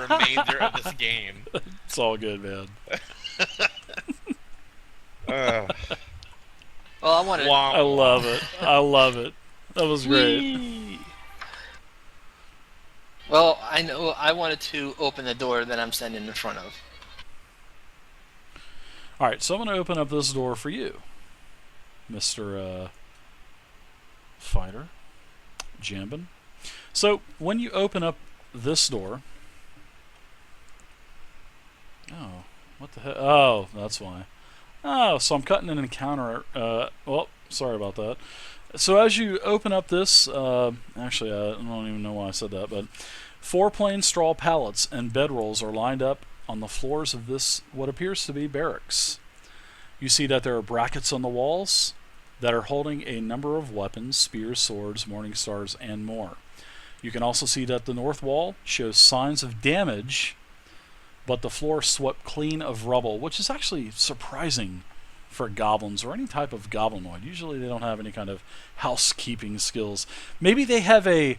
remainder of this game. It's all good, man. Well, I want to. I love it. I love it. That was great. Whee! Well, I know I wanted to open the door that I'm standing in front of. Alright, so I'm going to open up this door for you, Mr. Fighter. Jambin. So, when you open up this door... Oh, what the heck? Oh, that's why. Oh, so I'm cutting an encounter. Well, sorry about that. So as you open up this, actually I don't even know why I said that, but 4 plain straw pallets and bedrolls are lined up on the floors of this, what appears to be barracks. You see that there are brackets on the walls that are holding a number of weapons, spears, swords, morning stars, and more. You can also see that the north wall shows signs of damage, but the floor swept clean of rubble, which is actually surprising for goblins or any type of goblinoid. Usually they don't have any kind of housekeeping skills. Maybe they have a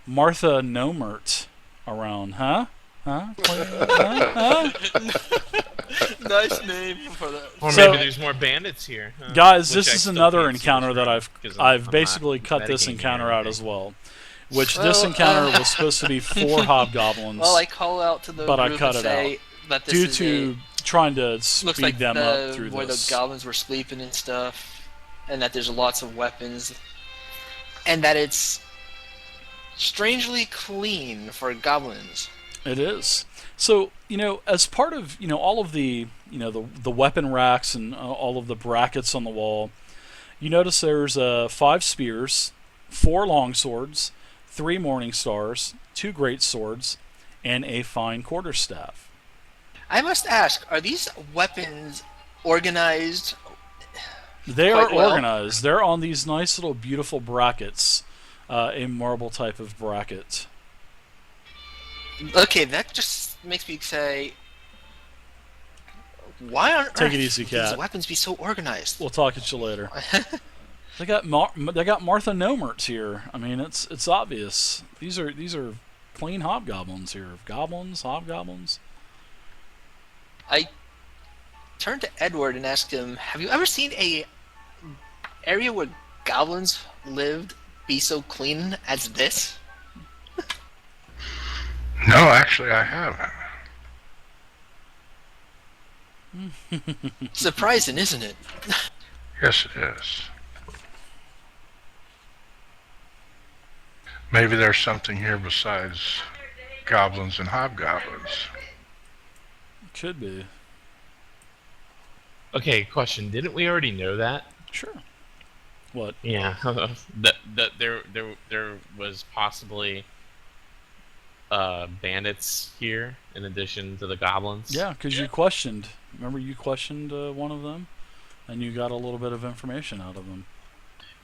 Martha Nomert around, huh? Huh? Nice name for that. Or So- maybe there's more bandits here. Huh? Guys, Which this I is still another can't see encounter this that room, I've 'cause I've I'm basically not cut this metagaming encounter or out anything. as well. Which Well, this encounter was supposed to be 4 hobgoblins, Well, I call out to the but I group cut and it say out that this due is to trying to looks speed like them up through where this. the goblins were sleeping and stuff, and that there's lots of weapons, and that it's strangely clean for goblins. It is. So, as part of, all of the, the weapon racks and all of the brackets on the wall, you notice there's 5 spears, 4 long swords, 3 morning stars, 2 great swords, and a fine quarterstaff. I must ask, are these weapons organized? They Quite are well. organized. They're on these nice little beautiful brackets, a marble type of bracket. Okay, that just makes me say, why on Take earth it easy, would these cat. weapons be so organized? We'll talk at you later. They got Martha Nomerts here. I mean, it's obvious. These are clean hobgoblins here. Goblins, hobgoblins. I turned to Edward and asked him, have you ever seen a area where goblins lived be so clean as this? No, actually, I haven't. Surprising, isn't it? Yes, it is. Maybe there's something here besides goblins and hobgoblins. Could be. Okay, question. Didn't we already know that? Sure. What? Yeah. that there was possibly bandits here in addition to the goblins. Yeah, because you questioned. Remember, you questioned one of them, and you got a little bit of information out of them.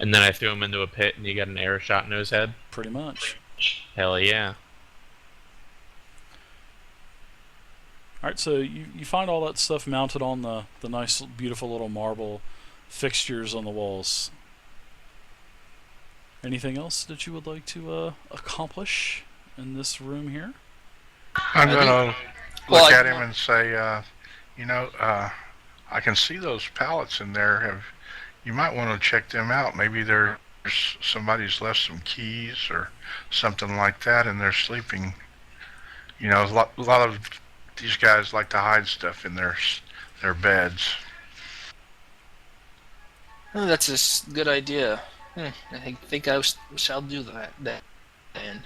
And then I threw him into a pit, and he got an arrow shot in his head. Pretty much. Hell yeah. All right, so you find all that stuff mounted on the nice, beautiful little marble fixtures on the walls. Anything else that you would like to accomplish in this room here? I'm going to Well, look I- at him and say, I can see those pallets in there. You might want to check them out. Maybe there's somebody's left some keys or something like that, and they're sleeping. A lot of these guys like to hide stuff in their beds. Oh, that's a good idea. I think I shall do that. And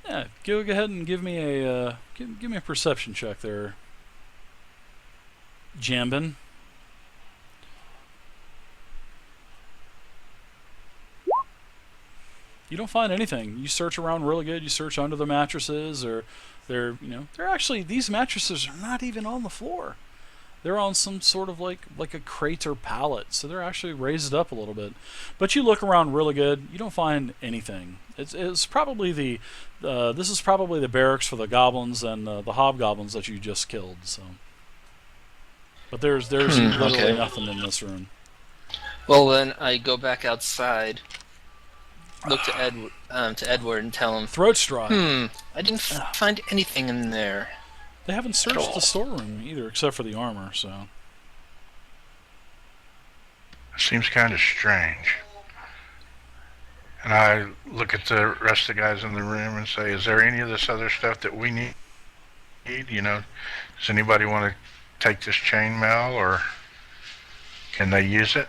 Yeah, go ahead and give me a give me a perception check there, Jambin. You don't find anything. You search around really good. You search under the mattresses, or they're actually, these mattresses are not even on the floor. They're on some sort of like a crate or pallet, so they're actually raised up a little bit. But you look around really good. You don't find anything. It's probably this is probably the barracks for the goblins and the hobgoblins that you just killed. So, but there's literally okay. nothing in this room. well, then I go back outside look to Edward and tell him, Throat dry. I didn't find anything in there. They haven't searched all. the storeroom either, except for the armor. So Seems kind of strange. And I look at the rest of the guys in the room and say, is there any of this other stuff that we need? You know, does anybody want to take this chainmail, or can they use it?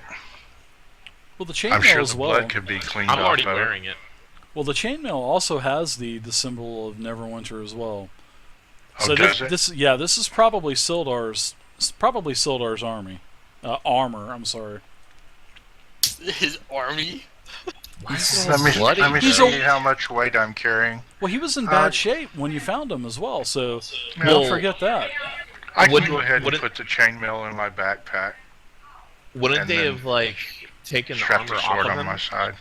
well, the I'm chainmail sure as the well. blood could be cleaned I'm off already of it. wearing it. Well, the chainmail also has the symbol of Neverwinter as well. Oh, So does it? this is probably Sildar's army, armor. I'm sorry. His army? Let me He's see a- how much weight I'm carrying. Well, he was in bad shape when you found him as well. So Yeah. don't forget that. I can Wouldn't- go ahead and wouldn't- put the chainmail in my backpack, Wouldn't And they then have like taken the strap armor the off sword of on him my side.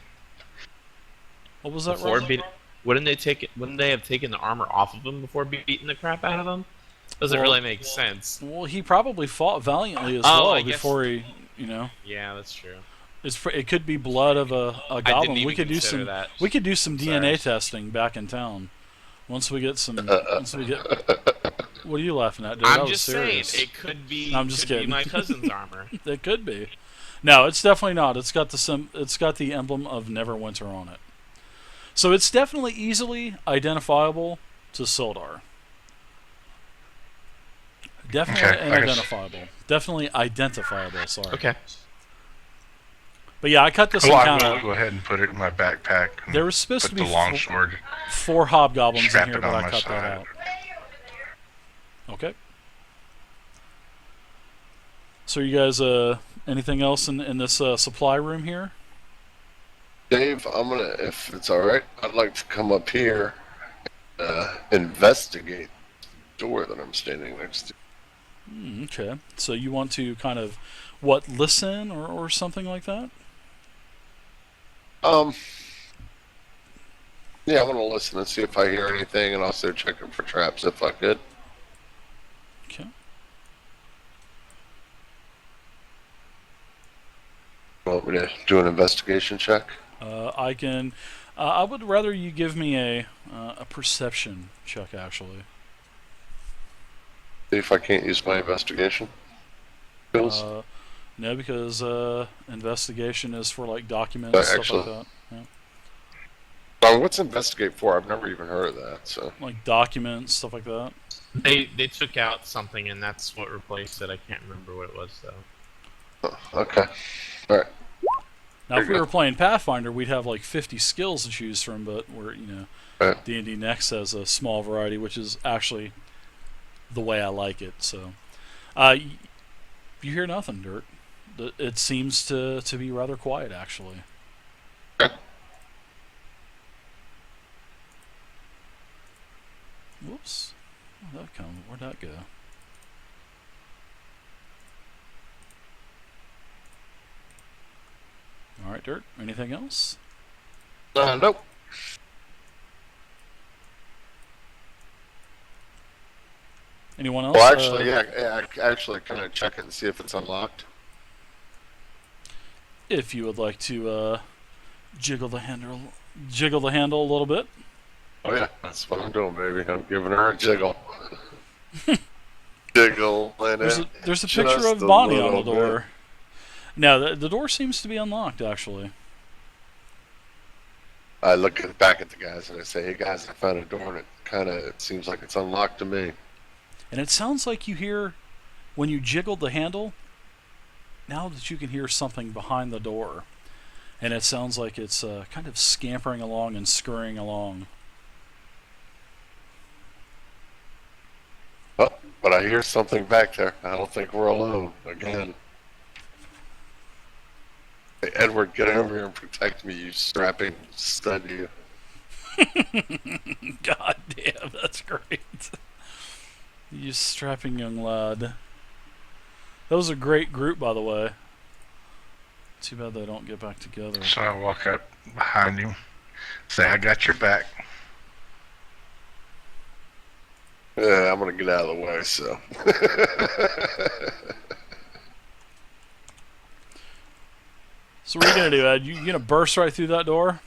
What was that? before Rob? beating? Wouldn't they have taken the armor off of him before beating the crap out of him? Doesn't Well- really make sense. Well, he probably fought valiantly as Oh, well I guess- before he, you know. Yeah, that's true. It could be blood of a goblin. even We could do consider some. that. We could do some Sorry. DNA testing back in town. Once we get some. Once we get. What are you laughing at, dude? That I'm was just serious. saying it could be. I'm just could be kidding. my cousin's armor. It could be. No, it's definitely not. It's got the emblem of Neverwinter on it. So it's definitely easily identifiable to Sildar. Definitely Okay, I guess- identifiable. Definitely identifiable. Sorry. Okay. But yeah, I cut this Well, I'm encounter. going to go ahead and put it in my backpack. And There was supposed put to the be longsword. 4 hobgoblins in Strap here, it but on I my cut that side. out. Okay. So you guys, anything else in this supply room here? Dave, if it's all right, I'd like to come up here, investigate the door that I'm standing next to. Okay. So you want to kind of, listen or something like that? Yeah, I want to listen and see if I hear anything, and also checking for traps if I could. Okay. Want me to do an investigation check? I can. I would rather you give me a perception check, actually. See if I can't use my investigation skills. No, because investigation is for like documents and stuff Actually- like that. Yeah. What's investigate for? I've never even heard of that. So Like documents, stuff like that. They took out something and that's what replaced it. I can't remember what it was though. okay, all right. Now, if we were playing Pathfinder, we'd have like 50 skills to choose from, but we're Right. D&D Next has a small variety, which is actually the way I like it. So, you hear nothing, Dirt. It seems to be rather quiet, actually. Okay. Whoops. Where'd that go? All right, Dirt. Anything else? Nope. Anyone else? Well, actually, actually, kind of check it and see if it's unlocked. If you would like to jiggle the handle a little bit. Oh yeah, that's what I'm doing, baby. I'm giving her a jiggle. Jiggle, There's a just picture of a Bonnie on the little door. No, the door seems to be unlocked, actually. I look back at the guys and I say, "Hey guys, I found a door, and it seems like it's unlocked to me." And it sounds like you hear, when you jiggled the handle, now that you can hear something behind the door. And it sounds like it's kind of scampering along and scurrying along. Oh, but I hear something back there. I don't think we're alone again. Hey, Edward, get over here and protect me, you strapping stud, you. God damn, that's great. You strapping young lad. That was a great group, by the way. Too bad they don't get back together. So I walk up behind him, say, I got your back. Yeah, I'm gonna get out of the way, so. So what are you gonna do, Ed? You gonna burst right through that door?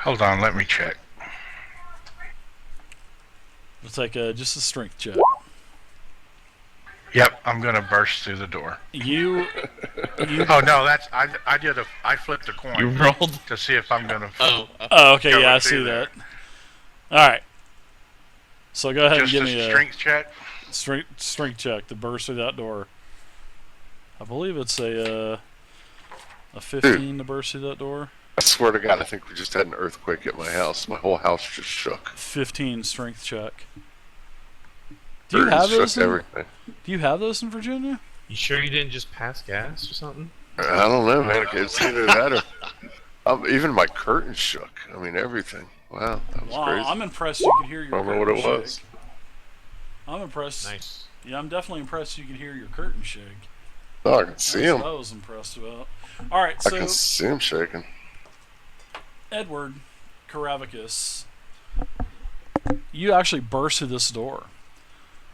Hold on, let me check. It's like just a strength check. Yep, I'm gonna burst through the door. You Oh no, that's I flipped a You coin rolled. to see if I'm gonna. Oh. Oh, okay, Go yeah, I with see you that. All right. So go ahead Just and a give me strength check. a strength check to burst through that door. I believe it's a 15 to burst through that door. I swear to God, I think we just had an earthquake at my house. My whole house just shook. 15 strength check. Do you have Shook those? everything. Do you have those in Virginia? You sure you didn't just pass gas or something? I don't know, man. It's either that or even my curtains shook. I mean, everything. Wow, that was Wow, crazy. I'm impressed you could hear your I don't know what curtain it was. shake. I'm impressed. Nice. Yeah, I'm definitely impressed you could hear your curtain shake. Oh, I can see That's him. what I was impressed about. All right, I so can see him shaking. Edward Caravicus, you actually burst through this door.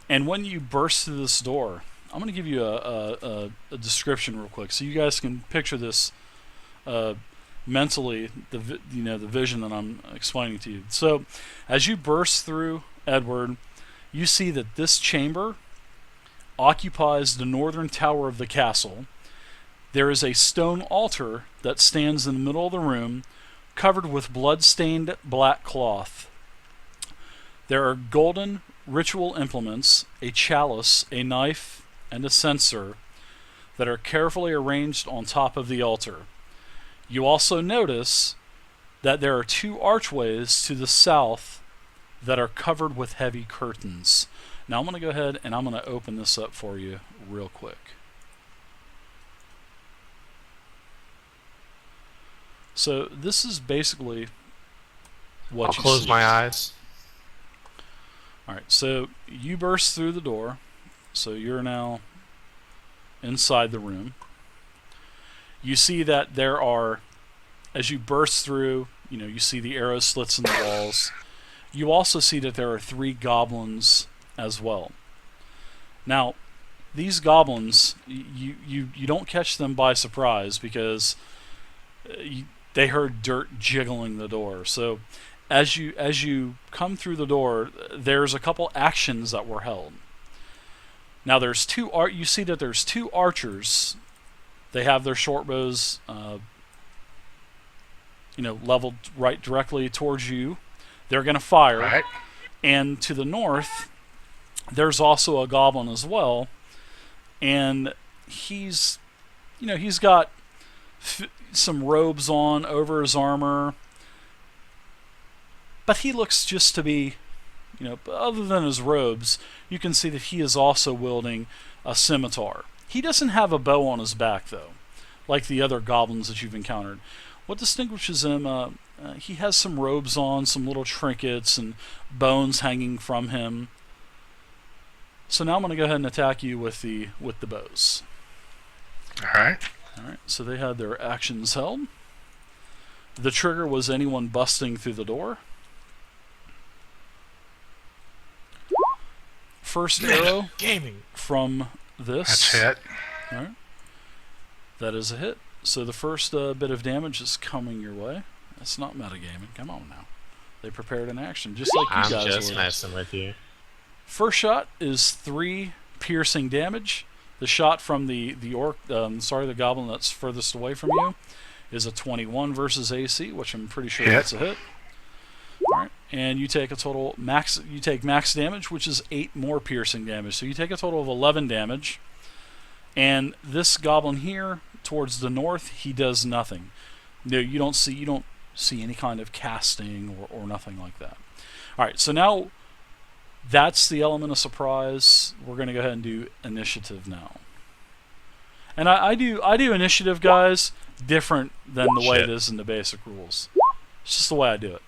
And when you burst through this door, I'm going to give you a description real quick, so you guys can picture this mentally. The vision that I'm explaining to you. So, as you burst through, Edward, you see that this chamber occupies the northern tower of the castle. There is a stone altar that stands in the middle of the room, covered with blood-stained black cloth. There are golden ritual implements, a chalice, a knife, and a censer that are carefully arranged on top of the altar. You also notice that there are 2 archways to the south that are covered with heavy curtains. Now I'm going to go ahead and I'm going to open this up for you real quick. So this is basically what I'll you close see. my eyes. Alright, so you burst through the door. So you're now inside the room. You see that there are, as you burst through, you see the arrow slits in the walls. You also see that there are 3 goblins as well. Now, these goblins, you don't catch them by surprise because they heard dirt jiggling the door. So as you come through the door, there's a couple actions that were held. Now there's 2 you see that there's 2 archers. They have their short bows leveled right directly towards you. They're going to fire. Right. And to the north, there's also a goblin as well, and he's got some robes on over his armor, but he looks just to be, other than his robes, you can see that he is also wielding a scimitar. He doesn't have a bow on his back, though, like the other goblins that you've encountered. What distinguishes him, he has some robes on, some little trinkets and bones hanging from him. So now I'm going to go ahead and attack you with the bows. Alright. Alright, so they had their actions held. The trigger was anyone busting through the door. First arrow Gaming. from this. That's hit. Alright. That is a hit. So the first bit of damage is coming your way. That's not metagaming. Come on now. They prepared an action, just like you I'm guys just were. messing with you. First shot is 3 piercing damage. The shot from the goblin that's furthest away from you is a 21 versus AC, which I'm pretty sure that's a hit. All right, and you take max damage, which is 8 more piercing damage. So you take a total of 11 damage. And this goblin here, towards the north, he does nothing. No, you don't see any kind of casting or nothing like that. All right, so now that's the element of surprise. We're going to go ahead and do initiative now. And I do initiative, guys, different than the way it is in the basic rules. It's just the way I do it.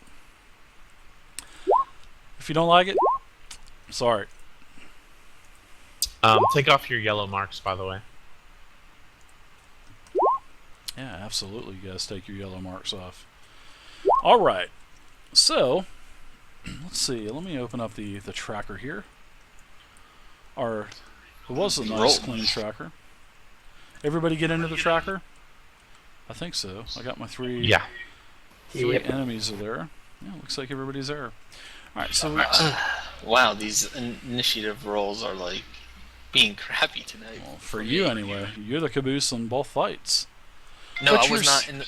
If you don't like it, sorry. Take off your yellow marks, by the way. Yeah, absolutely. You guys take your yellow marks off. All right. So, let's see. Let me open up the tracker here. It was a nice, clean tracker. Everybody get into the tracker? I think so. I got my 3 3 Yep. enemies are there. Yeah, looks like everybody's there. Alright, so Wow, these initiative rolls are like being crappy tonight. well, for you me. anyway, you're the caboose in both fights. No, But I you're was not in the.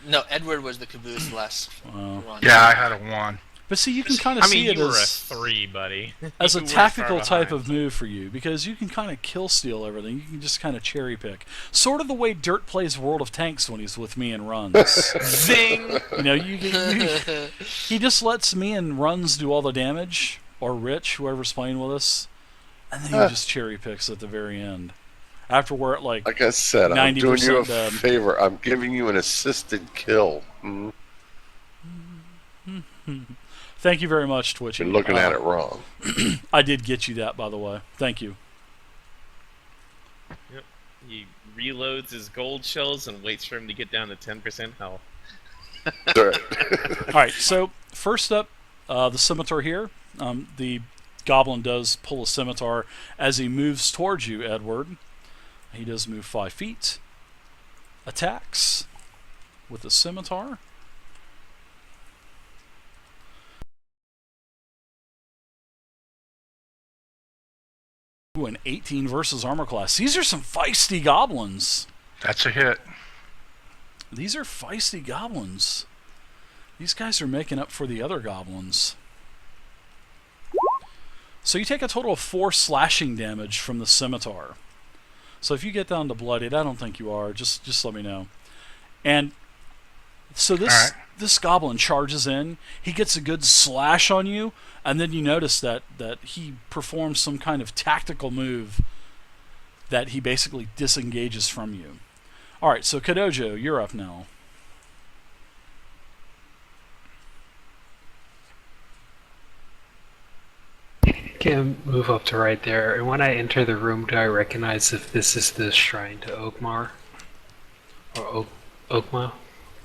No, Edward was the caboose last Wow. run. Yeah, I had a 1. But see, you can kind of I see mean, it you were a as 3, buddy. as a You were tactical far type behind. of move for you, because you can kind of kill steal everything. You can just kind of cherry pick, sort of the way Dirt plays World of Tanks when he's with me and runs. Zing! You know, he just lets me and runs do all the damage, or Rich, whoever's playing with us, and then he just cherry picks at the very end. After we're at Like I said, I'm doing you a 90% done. favor. I'm giving you an assisted kill. Mm. Thank you very much, Twitchy. Been looking at it wrong. I did get you that, by the way. Thank you. Yep. He reloads his gold shells and waits for him to get down to 10% health. All right, so first up, the scimitar here. The goblin does pull a scimitar as he moves towards you, Edward. He does move 5 feet. Attacks with the scimitar. Ooh, an 18 versus armor class. These are some feisty goblins. That's a hit. These are feisty goblins. These guys are making up for the other goblins. So you take a total of 4 slashing damage from the scimitar. So if you get down to bloodied, I don't think you are. Just let me know. And so this goblin charges in. He gets a good slash on you, and then you notice that he performs some kind of tactical move that he basically disengages from you. All right, so Kadojo, you're up now. Can move up to right there. And when I enter the room, do I recognize if this is the shrine to Oakmar? Or Oakma?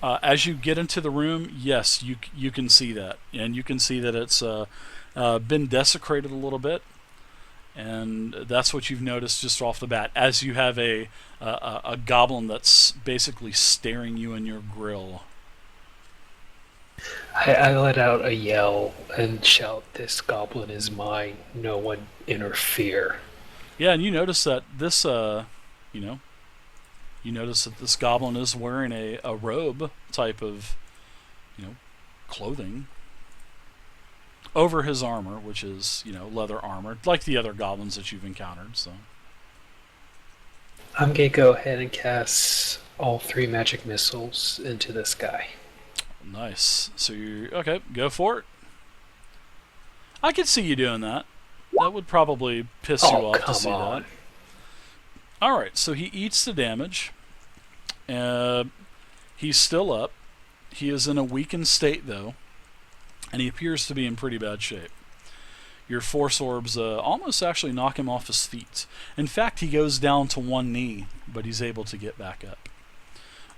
As you get into the room, yes, you can see that, and you can see that it's been desecrated a little bit, and that's what you've noticed just off the bat. As you have a goblin that's basically staring you in your grill. I let out a yell and shout, "This goblin is mine. No one interfere." Yeah, and you notice that this, you notice that this goblin is wearing a robe type of, clothing over his armor, which is, leather armor, like the other goblins that you've encountered. So I'm gonna go ahead and cast all 3 magic missiles into this guy. nice. So okay, go for it. I could see you doing that. That would probably piss you Oh, off to come see on. that. Alright, so he eats the damage. He's still up. He is in a weakened state, though. And he appears to be in pretty bad shape. Your force orbs almost actually knock him off his feet. In fact, he goes down to 1 knee, but he's able to get back up.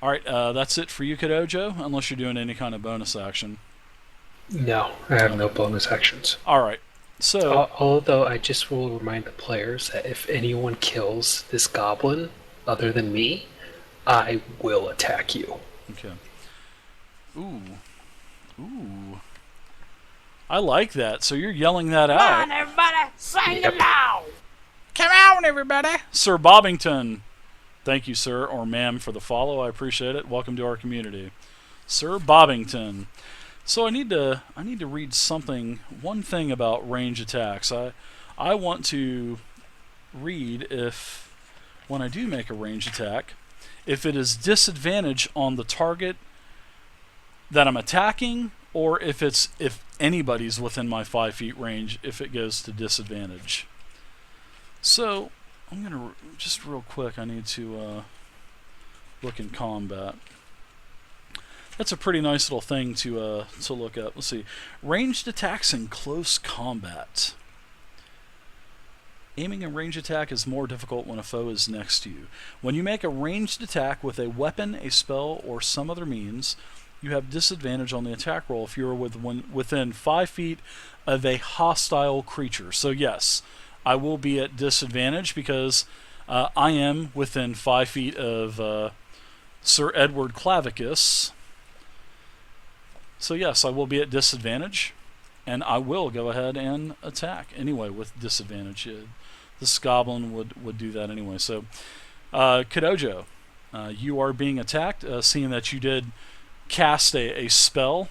Alright, that's it for you, Kadojo, unless you're doing any kind of bonus action. No, I have no bonus actions. Alright, so... Although I just will remind the players that if anyone kills this goblin other than me, I will attack you. Okay. Ooh. I like that. So you're yelling that out. Come on, everybody, sing it loud. Come on, everybody. Sir Bobbington. Thank you, sir, or ma'am, for the follow. I appreciate it. Welcome to our community. Sir Bobbington. So I need to read one thing about range attacks. I want to read if, when I do make a range attack, if it is disadvantage on the target that I'm attacking, or if anybody's within my 5 feet range, if it goes to disadvantage. So I'm gonna just real quick. I need to look in combat. That's a pretty nice little thing to look up. Let's see, ranged attacks in close combat. Aiming a ranged attack is more difficult when a foe is next to you. When you make a ranged attack with a weapon, a spell, or some other means, you have disadvantage on the attack roll if you are within 5 feet of a hostile creature. So yes, I will be at disadvantage because I am within 5 feet of Sir Edward Clavicus. So yes, I will be at disadvantage, and I will go ahead and attack anyway with disadvantage. This goblin would do that anyway. So, Kadojo, you are being attacked, seeing that you did cast a spell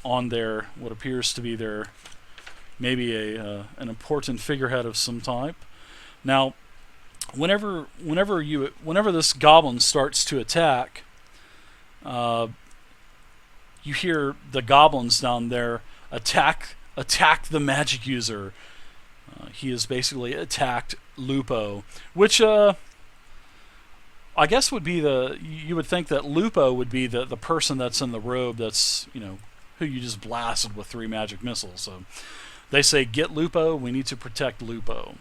on their, what appears to be their, maybe an important figurehead of some type. Now, whenever this goblin starts to attack, you hear the goblins down there attack the magic user. He has basically attacked Lupo, which I guess would be you would think that Lupo would be the person that's in the robe, that's, who you just blasted with 3 magic missiles. So they say, get Lupo, we need to protect Lupo.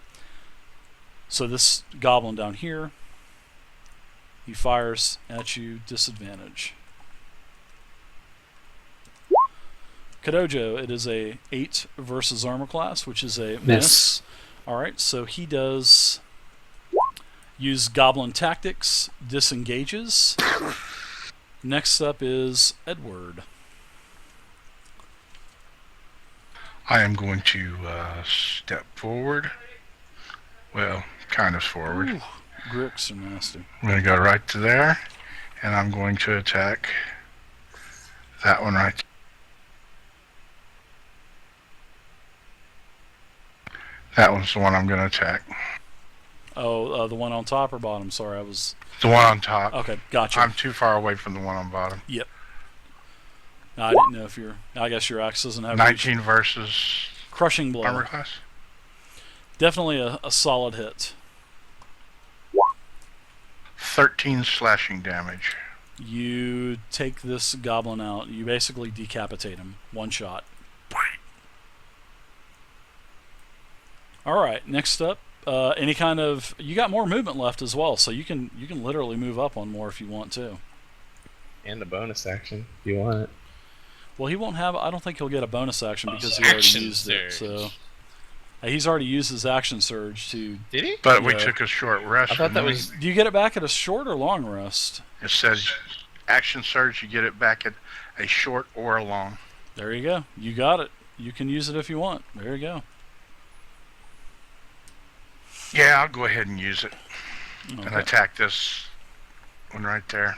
So this goblin down here, he fires at you, disadvantage. Kadojo, it is a 8 versus armor class, which is a miss. Alright, so he does use goblin tactics, disengages. Next up is Edward. I am going to step forward. Well, kind of forward. Ooh, Gricks are nasty. I'm going to go right to there, and I'm going to attack that one right there. That one's the one I'm going to attack. Oh, the one on top or bottom? Sorry, I was... The one on top. Okay, gotcha. I'm too far away from the one on bottom. Yep. I didn't know if you're... I guess your axe doesn't have... 19 versus... Crushing blow. Armor class? Definitely a solid hit. 13 slashing damage. You take this goblin out. You basically decapitate him. One shot. Alright, next up, any kind of... You got more movement left as well, so you can literally move up on more if you want to. And a bonus action, if you want it. Well, he won't have... I don't think he'll get a bonus action because he already used it, so... He's already used his action surge to... Did he? But we took a short rest. I thought that was... Do you get it back at a short or long rest? It says action surge, you get it back at a short or a long. There you go. You got it. You can use it if you want. There you go. Yeah, I'll go ahead and use it. Okay. And attack this one right there.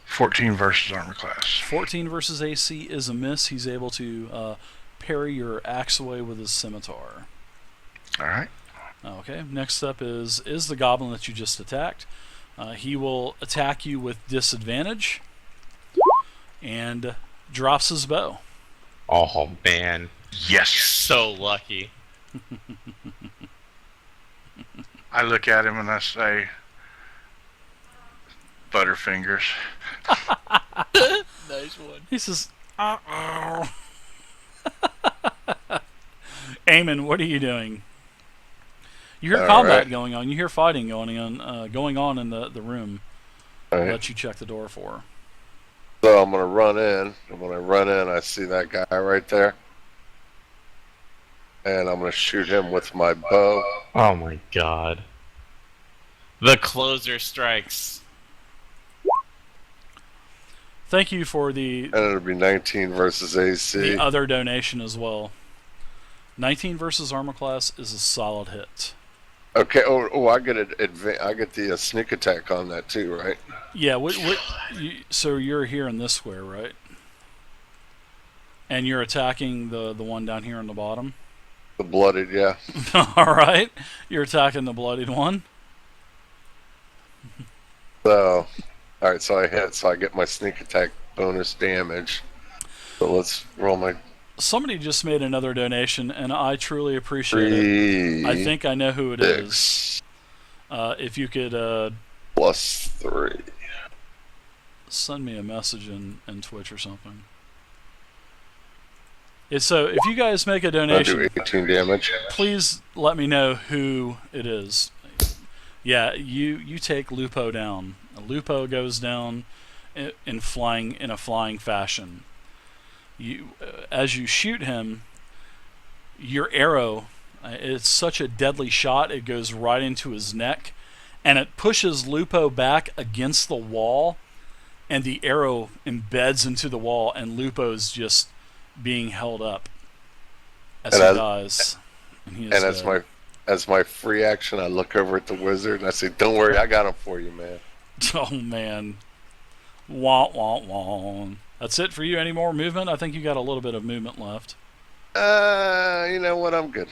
$14 versus armor class. 14 versus AC is a miss. He's able to parry your axe away with his scimitar. Alright. Okay, next up is the goblin that you just attacked. He will attack you with disadvantage and drops his bow. Oh, man. Yes! So lucky. I look at him and I say, Butterfingers. Nice one. He says, uh-oh. Eamon, what are you doing? You hear combat going on. You hear fighting going on in the room. All right. That you check the door for. So I'm going to run in. And when I run in, I see that guy right there. And I'm going to shoot him with my bow. Oh my god. The closer strikes. Thank you for the And it'll be 19 versus AC. the other donation as well. 19 versus armor class is a solid hit. Okay. I get I get the sneak attack on that too, right? Yeah. So you're here in this square, right? And you're attacking the one down here on the bottom. The blooded, yeah. All right. You're attacking the bloodied one. So, all right. So I hit. So I get my sneak attack bonus damage. So let's roll my. Somebody just made another donation, and I truly appreciate it. I think I know who it is. If you could +3. send me a message in Twitch or something. So if you guys make a I donation, do 18 damage. please let me know who it is. Yeah, you take Lupo down. Lupo goes down in a flying fashion. As you shoot him, your arrow, it's such a deadly shot, it goes right into his neck, and it pushes Lupo back against the wall, and the arrow embeds into the wall, and Lupo's just being held up as he dies. And he is dead. As my free action, I look over at the wizard and I say, "Don't worry, I got him for you, man." Oh man, wah wah wah. That's it for you. Any more movement? I think you got a little bit of movement left. You know what? I'm good.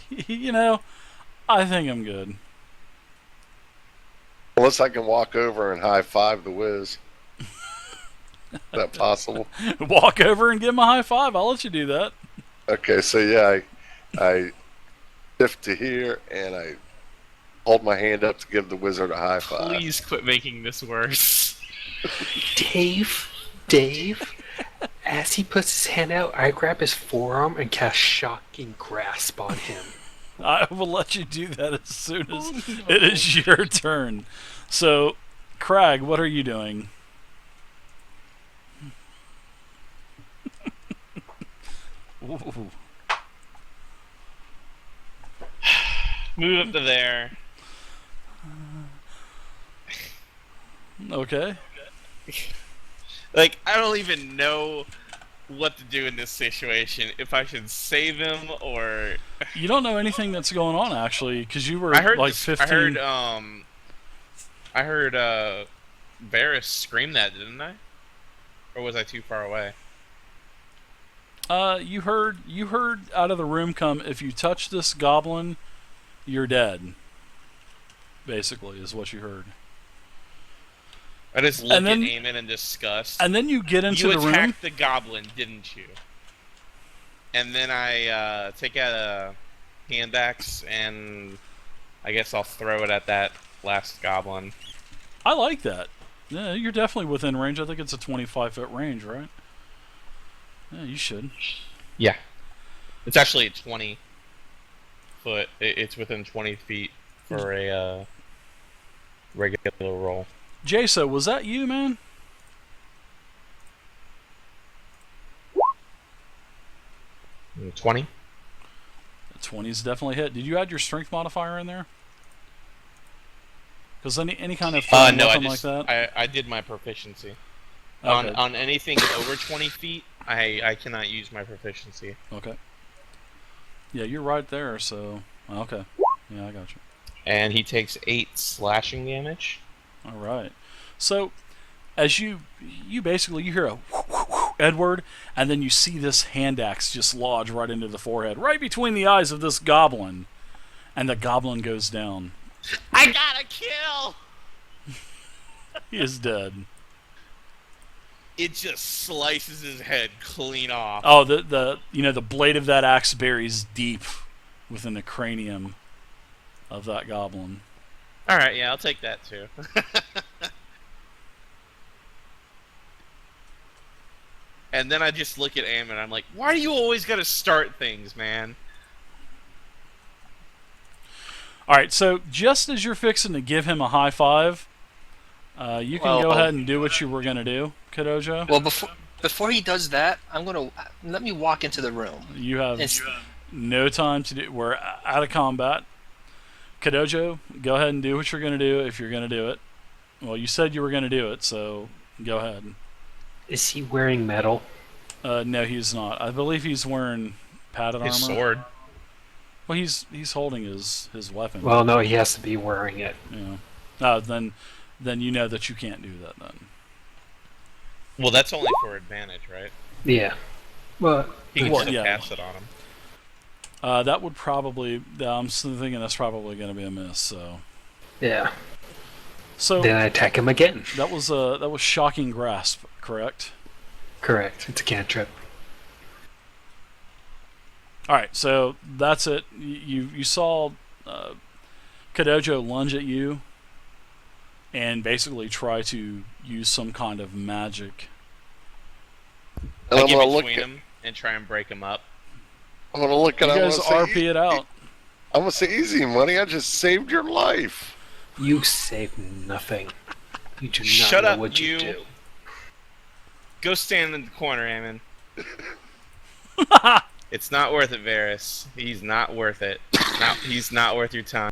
You know, I think I'm good. Unless I can walk over and high five the whiz. Is that possible? Walk over and give him a high five. I'll let you do that. Okay, so yeah, I shift to here and I hold my hand up to give the wizard a high five. Please quit making this worse. Dave, as he puts his hand out, I grab his forearm and cast Shocking Grasp on him. I will let you do that as soon as it is your turn. So, Crag, what are you doing? Ooh. Move up to there. Okay. Like, I don't even know what to do in this situation. If I should save him or... You don't know anything that's going on, actually, because you were I heard like 15. I heard Varys scream that, didn't I? Or was I too far away? You heard out of the room come, "If you touch this goblin, you're dead." Basically, is what you heard. I just look at Eamon in disgust. And then you get into the room. You attacked the goblin, didn't you? And then I take out a hand axe, and I guess I'll throw it at that last goblin. I like that. Yeah, you're definitely within range. I think it's a 25-foot range, right? Yeah, you should. Yeah. It's actually a 20-foot. It's within 20 feet for a regular roll. Jaso, was that you, man? 20. 20's definitely hit. Did you add your strength modifier in there? Because any kind of no, like that? I did my proficiency. Okay. On anything over 20 feet, I cannot use my proficiency. Okay. Yeah, you're right there, so... Okay. Yeah, I got you. And he takes 8 slashing damage. Alright. So, as you basically, you hear a Edward, and then you see this hand axe just lodge right into the forehead, right between the eyes of this goblin, and the goblin goes down. I got a kill! He is dead. It just slices his head clean off. Oh, the blade of that axe buries deep within the cranium of that goblin. Alright, yeah, I'll take that too. And then I just look at Am and I'm like, why do you always gotta start things, man? Alright, so just as you're fixing to give him a high five, you can go ahead and do what you were going to do, Kadojo. Well, before he does that, I'm gonna let me walk into the room. You have no time to do. We're out of combat. Kadojo, go ahead and do what you're going to do if you're going to do it. Well, you said you were going to do it, so go ahead. Is he wearing metal? No, he's not. I believe he's wearing padded armor. His sword. Well, he's holding his weapon. Well, no, he has to be wearing it. Yeah. Then you know that you can't do that then. Well, that's only for advantage, right? Yeah. Well, He can still cast it on him. That would probably... I'm still thinking that's probably going to be a miss, so... Yeah. So then I attack him again. That was Shocking Grasp, correct? Correct. It's a cantrip. Alright, so that's it. You saw Kadojo lunge at you and basically try to use some kind of magic. And I I'm get gonna look between at him and try and break him up. I'm gonna look at You him. guys RP it out. I'm gonna say, easy money. I just saved your life. You saved nothing. You do not Shut know up, what you do. Go stand in the corner, Ammon. It's not worth it, Varys. He's not worth it. He's not worth your time.